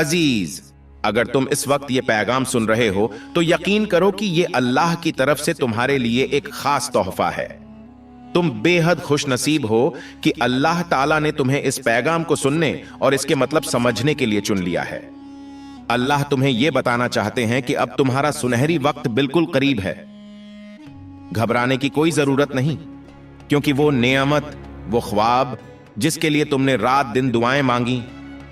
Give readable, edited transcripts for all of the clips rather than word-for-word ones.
अजीज, अगर तुम इस वक्त ये पैगाम सुन रहे हो तो यकीन करो कि ये अल्लाह की तरफ से तुम्हारे लिए एक खास तोहफा है। तुम बेहद खुश नसीब हो कि अल्लाह ताला ने तुम्हें इस पैगाम को सुनने और इसके मतलब समझने के लिए चुन लिया है। अल्लाह तुम्हें यह बताना चाहते हैं कि अब तुम्हारा सुनहरी वक्त बिल्कुल करीब है। घबराने की कोई जरूरत नहीं, क्योंकि वो नेमत, वो ख्वाब जिसके लिए तुमने रात दिन दुआएं मांगी,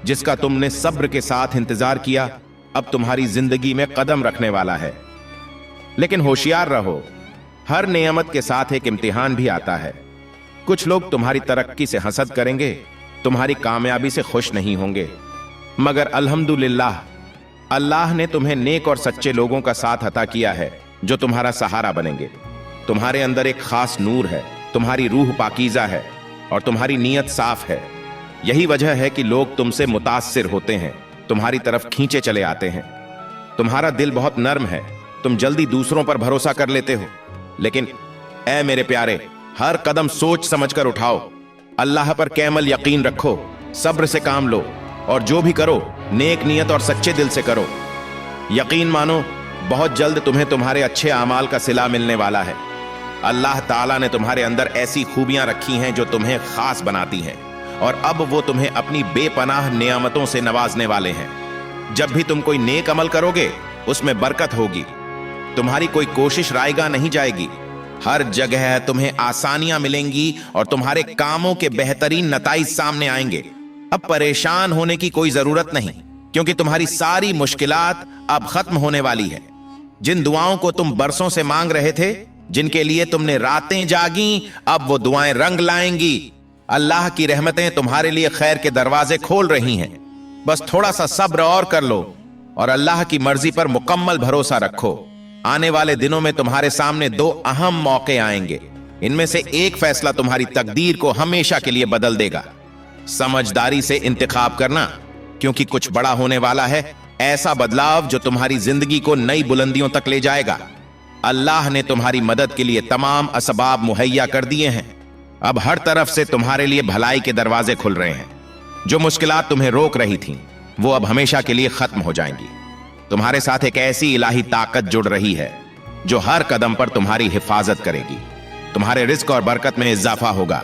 जिसका तुमने सब्र के साथ इंतजार किया, अब तुम्हारी जिंदगी में कदम रखने वाला है। लेकिन होशियार रहो, हर नेमत के साथ एक इम्तिहान भी आता है। कुछ लोग तुम्हारी तरक्की से हसद करेंगे, तुम्हारी कामयाबी से खुश नहीं होंगे, मगर अल्हम्दुलिल्लाह अल्लाह ने तुम्हें नेक और सच्चे लोगों का साथ अता किया है जो तुम्हारा सहारा बनेंगे। तुम्हारे अंदर एक खास नूर है, तुम्हारी रूह पाकीज़ा है और तुम्हारी नीयत साफ है। यही वजह है कि लोग तुमसे मुतासिर होते हैं, तुम्हारी तरफ खींचे चले आते हैं। तुम्हारा दिल बहुत नर्म है, तुम जल्दी दूसरों पर भरोसा कर लेते हो। लेकिन ऐ मेरे प्यारे, हर कदम सोच समझकर उठाओ, अल्लाह पर कैमल यकीन रखो, सब्र से काम लो और जो भी करो नेक नियत और सच्चे दिल से करो। यकीन मानो, बहुत जल्द तुम्हें तुम्हारे अच्छे आमाल का सिला मिलने वाला है। अल्लाह ताला ने तुम्हारे अंदर ऐसी खूबियां रखी हैं जो तुम्हें खास बनाती हैं, और अब वो तुम्हें अपनी बेपनाह नियामतों से नवाजने वाले हैं। जब भी तुम कोई नेक अमल करोगे उसमें बरकत होगी, तुम्हारी कोई कोशिश रायगा नहीं जाएगी, हर जगह तुम्हें आसानियां मिलेंगी और तुम्हारे कामों के बेहतरीन नताइज सामने आएंगे। अब परेशान होने की कोई जरूरत नहीं, क्योंकि तुम्हारी सारी मुश्किलात अब खत्म होने वाली है। जिन दुआओं को तुम बरसों से मांग रहे थे, जिनके लिए तुमने रातें जागी, अब वो दुआएं रंग लाएंगी। अल्लाह की रहमतें तुम्हारे लिए खैर के दरवाजे खोल रही हैं। बस थोड़ा सा सब्र और कर लो और अल्लाह की मर्जी पर मुकम्मल भरोसा रखो। आने वाले दिनों में तुम्हारे सामने दो अहम मौके आएंगे। इनमें से एक फैसला तुम्हारी तकदीर को हमेशा के लिए बदल देगा। समझदारी से इंतखाब करना, क्योंकि कुछ बड़ा होने वाला है, ऐसा बदलाव जो तुम्हारी जिंदगी को नई बुलंदियों तक ले जाएगा। अल्लाह ने तुम्हारी मदद के लिए तमाम असबाब मुहैया कर दिए हैं। अब हर तरफ से तुम्हारे लिए भलाई के दरवाजे खुल रहे हैं। जो मुश्किलात तुम्हें रोक रही थीं, वो अब हमेशा के लिए खत्म हो जाएंगी। तुम्हारे साथ एक ऐसी इलाही ताकत जुड़ रही है जो हर कदम पर तुम्हारी हिफाजत करेगी। तुम्हारे रिस्क और बरकत में इजाफा होगा,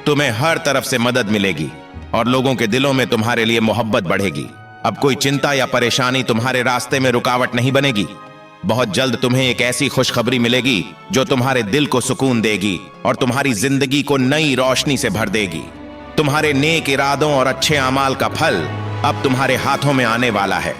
तुम्हें हर तरफ से मदद मिलेगी और लोगों के दिलों में तुम्हारे लिए मोहब्बत बढ़ेगी। अब कोई चिंता या परेशानी तुम्हारे रास्ते में रुकावट नहीं बनेगी। बहुत जल्द तुम्हें एक ऐसी खुशखबरी मिलेगी जो तुम्हारे दिल को सुकून देगी और तुम्हारी जिंदगी को नई रोशनी से भर देगी। तुम्हारे नेक इरादों और अच्छे अमाल का फल अब तुम्हारे हाथों में आने वाला है।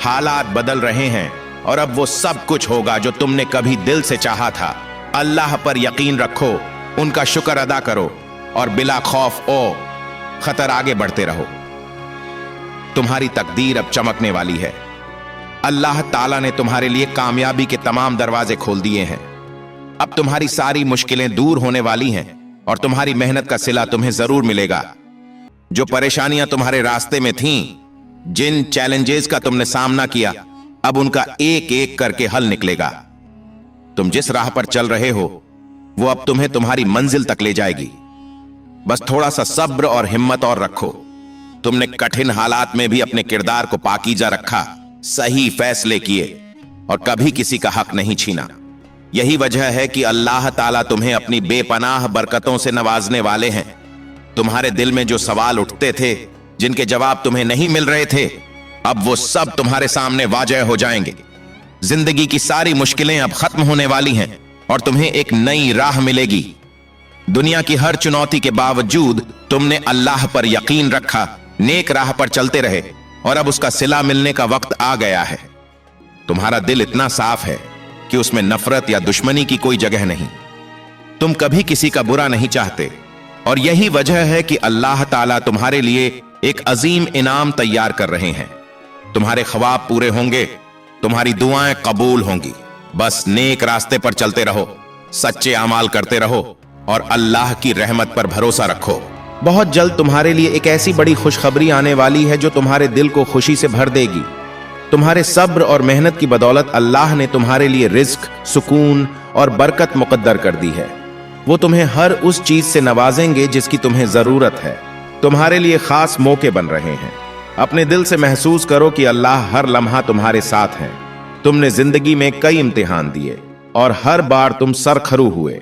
हालात बदल रहे हैं और अब वो सब कुछ होगा जो तुमने कभी दिल से चाहा था। अल्लाह पर यकीन रखो, उनका शुक्र अदा करो और बिला खौफ ओ खतर आगे बढ़ते रहो। तुम्हारी तकदीर अब चमकने वाली है। अल्लाह ताला ने तुम्हारे लिए कामयाबी के तमाम दरवाजे खोल दिए हैं। अब तुम्हारी सारी मुश्किलें दूर होने वाली हैं और तुम्हारी मेहनत का सिला तुम्हें जरूर मिलेगा। जो परेशानियां तुम्हारे रास्ते में थीं, जिन चैलेंजेस का तुमने सामना किया, अब उनका एक एक करके हल निकलेगा। तुम जिस राह पर चल रहे हो वो अब तुम्हें तुम्हारी मंजिल तक ले जाएगी। बस थोड़ा सा सब्र और हिम्मत और रखो। तुमने कठिन हालात में भी अपने किरदार को पाकीज़ा रखा, सही फैसले किए और कभी किसी का हक नहीं छीना। यही वजह है कि अल्लाह ताला तुम्हें अपनी बेपनाह बरकतों से नवाजने वाले हैं। तुम्हारे दिल में जो सवाल उठते थे, जिनके जवाब तुम्हें नहीं मिल रहे थे, अब वो सब तुम्हारे सामने वाजह हो जाएंगे। जिंदगी की सारी मुश्किलें अब खत्म होने वाली हैं और तुम्हें एक नई राह मिलेगी। दुनिया की हर चुनौती के बावजूद तुमने अल्लाह पर यकीन रखा, नेक राह पर चलते रहे और अब उसका सिला मिलने का वक्त आ गया है। तुम्हारा दिल इतना साफ है कि उसमें नफरत या दुश्मनी की कोई जगह नहीं। तुम कभी किसी का बुरा नहीं चाहते और यही वजह है कि अल्लाह ताला तुम्हारे लिए एक अजीम इनाम तैयार कर रहे हैं। तुम्हारे ख्वाब पूरे होंगे, तुम्हारी दुआएं कबूल होंगी। बस नेक रास्ते पर चलते रहो, सच्चे अमाल करते रहो और अल्लाह की रहमत पर भरोसा रखो। बहुत जल्द तुम्हारे लिए एक ऐसी बड़ी खुशखबरी आने वाली है जो तुम्हारे दिल को खुशी से भर देगी। तुम्हारे सब्र और मेहनत की बदौलत अल्लाह ने तुम्हारे लिए रिज्क, सुकून और बरकत मुकद्दर कर दी है। वो तुम्हें हर उस चीज से नवाजेंगे जिसकी तुम्हें जरूरत है। तुम्हारे लिए खास मौके बन रहे हैं। अपने दिल से महसूस करो कि अल्लाह हर लम्हा तुम्हारे साथ है। तुमने जिंदगी में कई इम्तिहान दिए और हर बार तुम सरखरू हुए।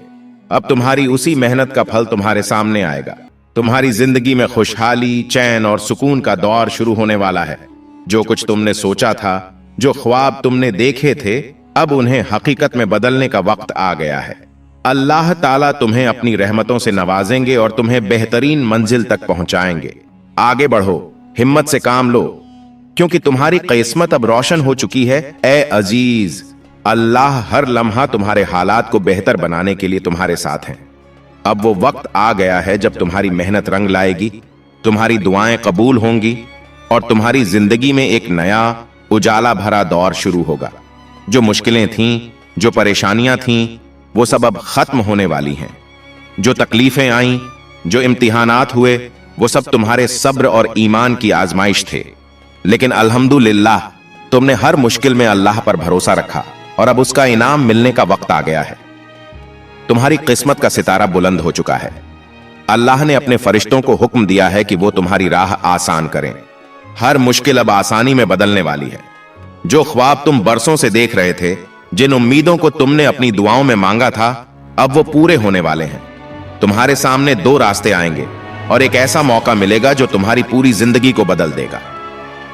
अब तुम्हारी उसी मेहनत का फल तुम्हारे सामने आएगा। तुम्हारी जिंदगी में खुशहाली, चैन और सुकून का दौर शुरू होने वाला है। जो कुछ तुमने सोचा था, जो ख्वाब तुमने देखे थे, अब उन्हें हकीकत में बदलने का वक्त आ गया है। अल्लाह ताला तुम्हें अपनी रहमतों से नवाजेंगे और तुम्हें बेहतरीन मंजिल तक पहुंचाएंगे। आगे बढ़ो, हिम्मत से काम लो, क्योंकि तुम्हारी किस्मत अब रोशन हो चुकी है। ए अजीज, अल्लाह हर लम्हा तुम्हारे हालात को बेहतर बनाने के लिए तुम्हारे साथ हैं। अब वो वक्त आ गया है जब तुम्हारी मेहनत रंग लाएगी, तुम्हारी दुआएं कबूल होंगी और तुम्हारी जिंदगी में एक नया उजाला भरा दौर शुरू होगा। जो मुश्किलें थीं, जो परेशानियां थीं, वो सब अब खत्म होने वाली हैं। जो तकलीफें आईं, जो इम्तिहानात हुए, वो सब तुम्हारे सब्र और ईमान की आजमाइश थे। लेकिन अल्हम्दुलिल्लाह, तुमने हर मुश्किल में अल्लाह पर भरोसा रखा और अब उसका इनाम मिलने का वक्त आ गया है। तुम्हारी किस्मत का सितारा बुलंद हो चुका है। अल्लाह ने अपने फरिश्तों को हुक्म दिया है कि वो तुम्हारी राह आसान करें। हर मुश्किल अब आसानी में बदलने वाली है। जो ख्वाब तुम बरसों से देख रहे थे, जिन उम्मीदों को तुमने अपनी दुआओं में मांगा था, अब वो पूरे होने वाले हैं। तुम्हारे सामने दो रास्ते आएंगे और एक ऐसा मौका मिलेगा जो तुम्हारी पूरी जिंदगी को बदल देगा।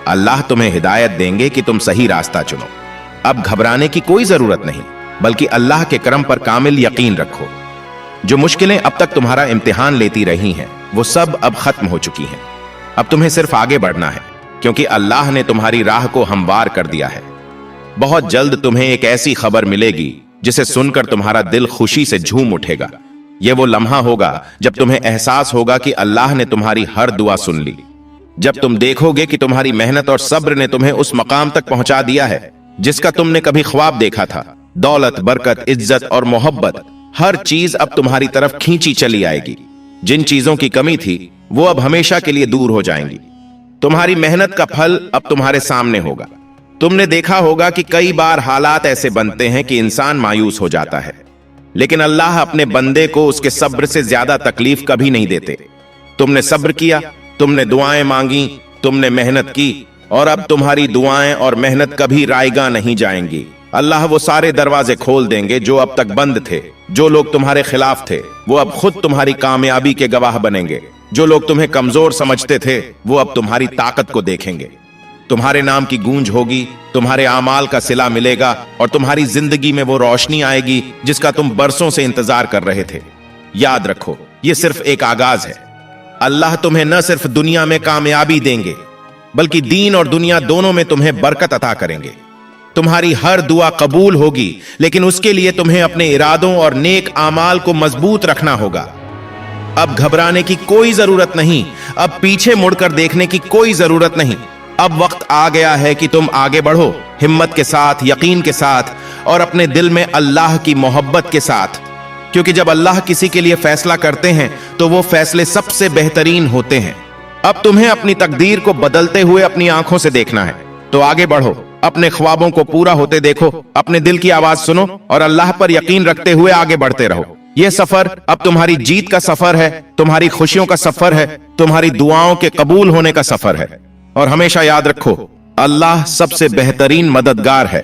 अल्लाह तुम्हें हिदायत देंगे कि तुम सही रास्ता चुनो। अब घबराने की कोई जरूरत नहीं, बल्कि अल्लाह के करम पर कामिल यकीन रखो। जो मुश्किलें अब तक तुम्हारा इम्तिहान लेती रही हैं, वो सब अब खत्म हो चुकी हैं। अब तुम्हें सिर्फ आगे बढ़ना है, क्योंकि अल्लाह ने तुम्हारी राह को हमवार कर दिया है। बहुत जल्द तुम्हें एक ऐसी खबर मिलेगी जिसे सुनकर तुम्हारा दिल खुशी से झूम उठेगा। यह वो लम्हा होगा जब तुम्हें एहसास होगा कि अल्लाह ने तुम्हारी हर दुआ सुन ली। जब तुम देखोगे कि तुम्हारी मेहनत और सब्र ने तुम्हें उस मकाम तक पहुंचा दिया है जिसका तुमने कभी ख्वाब देखा था। दौलत, बरकत, इज्जत और मोहब्बत, हर चीज अब तुम्हारी तरफ खींची चली आएगी। जिन चीजों की कमी थी, वो अब हमेशा के लिए दूर हो जाएंगी। तुम्हारी मेहनत का फल अब तुम्हारे सामने होगा। तुमने देखा होगा कि कई बार हालात ऐसे बनते हैं कि इंसान मायूस हो जाता है, लेकिन अल्लाह अपने बंदे को उसके सब्र से ज्यादा तकलीफ कभी नहीं देते। तुमने सब्र किया, तुमने दुआएं मांगी, तुमने मेहनत की, और अब तुम्हारी दुआएं और मेहनत कभी रायगा नहीं जाएंगी। अल्लाह वो सारे दरवाजे खोल देंगे जो अब तक बंद थे। जो लोग तुम्हारे खिलाफ थे, वो अब खुद तुम्हारी कामयाबी के गवाह बनेंगे। जो लोग तुम्हें कमजोर समझते थे, वो अब तुम्हारी ताकत को देखेंगे। तुम्हारे नाम की गूंज होगी, तुम्हारे आमाल का सिला मिलेगा और तुम्हारी जिंदगी में वो रोशनी आएगी जिसका तुम बरसों से इंतजार कर रहे थे। याद रखो, ये सिर्फ एक आगाज है। अल्लाह तुम्हें न सिर्फ दुनिया में कामयाबी देंगे, बल्कि दीन और दुनिया दोनों में तुम्हें बरकत अता करेंगे। तुम्हारी हर दुआ कबूल होगी, लेकिन उसके लिए तुम्हें अपने इरादों और नेक आमाल को मजबूत रखना होगा। अब घबराने की कोई जरूरत नहीं, अब पीछे मुड़कर देखने की कोई जरूरत नहीं। अब वक्त आ गया है कि तुम आगे बढ़ो, हिम्मत के साथ, यकीन के साथ और अपने दिल में अल्लाह की मोहब्बत के साथ। क्योंकि जब अल्लाह किसी के लिए फैसला करते हैं तो वो फैसले सबसे बेहतरीन होते हैं। अब तुम्हें अपनी तकदीर को बदलते हुए अपनी आंखों से देखना है, तो आगे बढ़ो, अपने ख्वाबों को पूरा होते देखो, अपने दिल की आवाज सुनो और अल्लाह पर यकीन रखते हुए आगे बढ़ते रहो। यह सफर अब तुम्हारी जीत का सफर है, तुम्हारी खुशियों का सफर है, तुम्हारी दुआओं के कबूल होने का सफर है। और हमेशा याद रखो, अल्लाह सबसे बेहतरीन मददगार है।